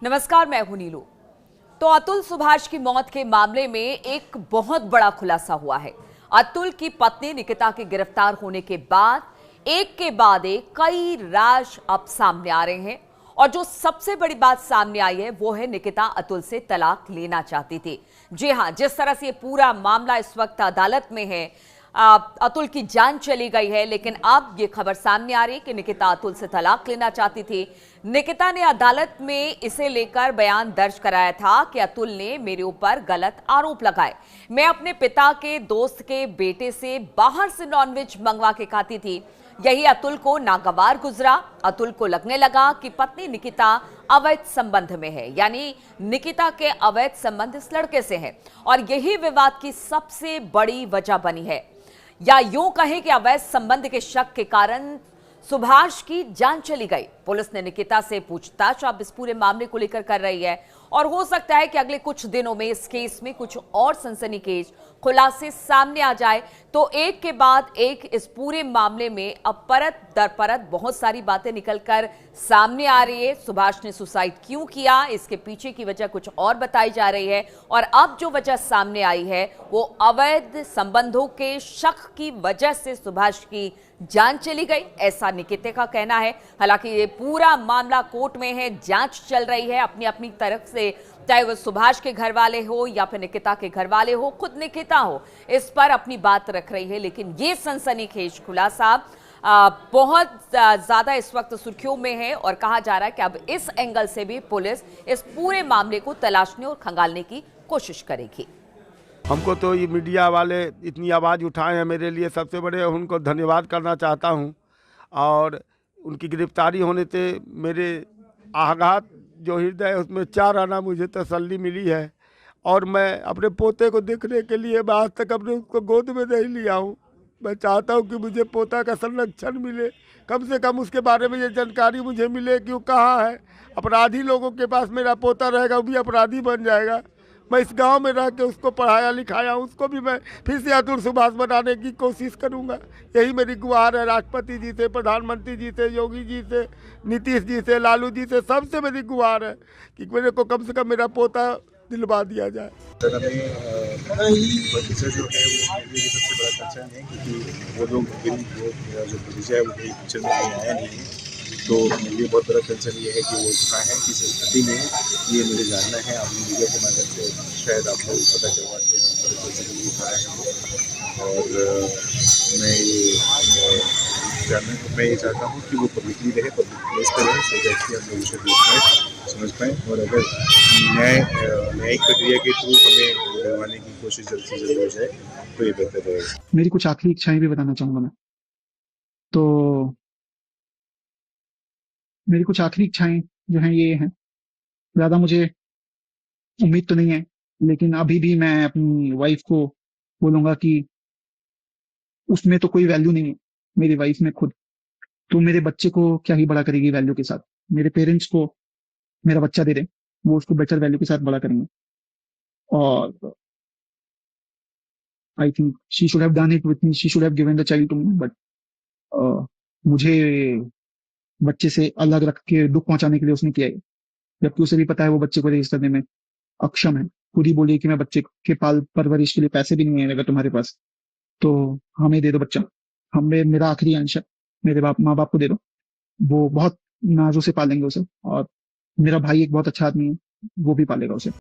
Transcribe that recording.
नमस्कार, मैं हूं नीलू। तो अतुल सुभाष की मौत के मामले में एक बहुत बड़ा खुलासा हुआ है। अतुल की पत्नी निकिता के गिरफ्तार होने के बाद एक कई राज अब सामने आ रहे हैं और जो सबसे बड़ी बात सामने आई है वो है निकिता अतुल से तलाक लेना चाहती थी। जी हां, जिस तरह से ये पूरा मामला इस वक्त अदालत में है, अतुल की जान चली गई है, लेकिन अब ये खबर सामने आ रही है कि निकिता अतुल से तलाक लेना चाहती थी। निकिता ने अदालत में इसे लेकर बयान दर्ज कराया था कि अतुल ने मेरे ऊपर गलत आरोप लगाए। मैं अपने पिता के दोस्त के बेटे से बाहर से नॉनवेज मंगवा के खाती थी। यही अतुल को नागवार गुजरा। अतुल को लगने लगा कि पत्नी निकिता अवैध संबंध में है, यानी निकिता के अवैध संबंध इस लड़के से है और यही विवाद की सबसे बड़ी वजह बनी है। या यूं कहें कि अवैध संबंध के शक के कारण सुभाष की जान चली गई। पुलिस ने निकिता से पूछताछ अब इस पूरे मामले को लेकर कर रही है और हो सकता है कि अगले कुछ दिनों में इस केस में कुछ और सनसनीखेज खुलासे सामने आ जाए। तो एक के बाद एक इस पूरे मामले में अब परत दर परत बहुत सारी बातें निकलकर सामने आ रही है। सुभाष ने सुसाइड क्यों किया, इसके पीछे की वजह कुछ और बताई जा रही है और अब जो वजह सामने आई है वो अवैध संबंधों के शक की वजह से सुभाष की जान चली गई, ऐसा निकिता का कहना है। हालांकि ये पूरा मामला कोर्ट में है, जांच चल रही है अपनी अपनी तरफ से, चाहे वो सुभाष के घर वाले हो या फिर निकिता के घर वाले हो, खुद निकिता हो, इस पर अपनी बात रख रही है। लेकिन ये सनसनीखेज खुलासा बहुत ज्यादा इस वक्त सुर्खियों में है और कहा जा रहा है कि अब इस एंगल से भी पुलिस इस पूरे मामले को तलाशने और खंगालने की कोशिश करेगी। हमको तो ये मीडिया वाले इतनी आवाज़ उठाए हैं, मेरे लिए सबसे बड़े उनको धन्यवाद करना चाहता हूँ। और उनकी गिरफ्तारी होने से मेरे आघात जो हृदय है उसमें 4 आना मुझे तसल्ली मिली है। और मैं अपने पोते को देखने के लिए मैं आज तक अपने उसको गोद में नहीं लिया हूँ। मैं चाहता हूँ कि मुझे पोता का संरक्षण मिले, कम से कम उसके बारे में ये जानकारी मुझे मिले कि वो कहाँ है। अपराधी लोगों के पास मेरा पोता रहेगा, वो भी अपराधी बन जाएगा। मैं इस गांव में रह के उसको पढ़ाया लिखाया, उसको भी मैं फिर से अतुल सुभाष बनाने की कोशिश करूंगा। यही मेरी गुहार है राष्ट्रपति जी से, प्रधानमंत्री जी से, योगी जी से, नीतीश जी से, लालू जी से, सबसे मेरी गुहार है कि मेरे को कम से कम मेरा पोता दिलवा दिया जाए। बच्चा जो है वो मेरे लिए सबसे बड़ा कंसर्न है, क्योंकि वो लोग मेरा जो भतीजा है वो कहीं पिक्चर में कहीं आया नहीं है। तो मेरे लिए बहुत बड़ा कंसर्न ये है कि वो कहाँ है, किस स्थिति में है, ये मुझे जानना है। आपने मीडिया के माध्यम से शायद आप लोग पता करवा के कहाँ है वो। और मैं ये चाहता हूँ कि वो पब्लिकली रहे, पब्लिक प्लेस पर रहे, सो दैट कि हम लोग उसे देख पाएँ, समझ पाएँ। और अगर न्यायिक प्रक्रिया के थ्रू हमें दिलवाने की कोशिश जल्द से जल्द हो जाए तो ये बेहतर रहेगा। मेरी कुछ आखिरी इच्छाएं भी बताना चाहूँगा मैं। तो मेरी कुछ आखिरी इच्छाएं जो हैं ये हैं, ज़्यादा मुझे उम्मीद तो नहीं है, लेकिन अभी भी मैं अपनी वाइफ को बोलूँगा कि उसमें तो कोई वैल्यू नहीं है, मेरी वाइफ में खुद। तो मेरे बच्चे को क्या ही बड़ा करेगी वैल्यू के साथ। मेरे पेरेंट्स को मेरा बच्चा दे दें, वो उसको बेटर वैल्यू के साथ बड़ा करेंगे। और I think she should have done it with me, she should have given the child to me, but मुझे बच्चे से अलग रख के दुःख पहुँचाने के लिए उसने किया है। जबकि उसे भी पता है वो बच्चे को रेज़ करने में अक्षम है। खुद ही बोली कि मैं बच्चे के परवरिश के लिए पैसे भी नहीं है अगर तुम्हारे पास, तो हमें दे दो बच्चा। हमें मेरा आखिरी अंश है, मेरे माँ बाप को दे दो, वो बहुत नाजों से पालेंगे उसे। और मेरा भाई एक बहुत अच्छा आदमी है, वो भी पालेगा उसे।